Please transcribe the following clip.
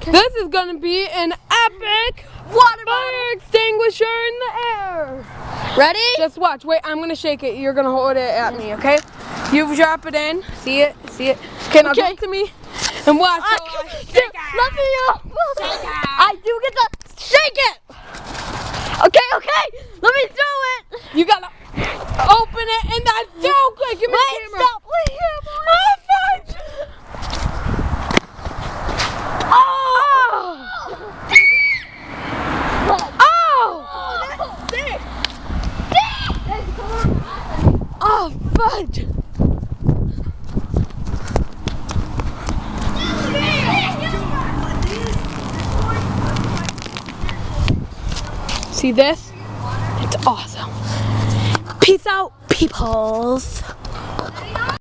This is gonna be an epic water fire extinguisher in the air. Ready? Just watch. Wait, I'm gonna shake it. You're gonna hold it at me, okay? You drop it in. See it? See it? Okay, now give it to me and watch. Let me I do get to shake it. Okay. Let me do it. You gotta open it and that's so quick. Give me the camera. Stop. Wait, Oh, fudge! Oh, fudge! See this? It's awesome. Peace out, peoples.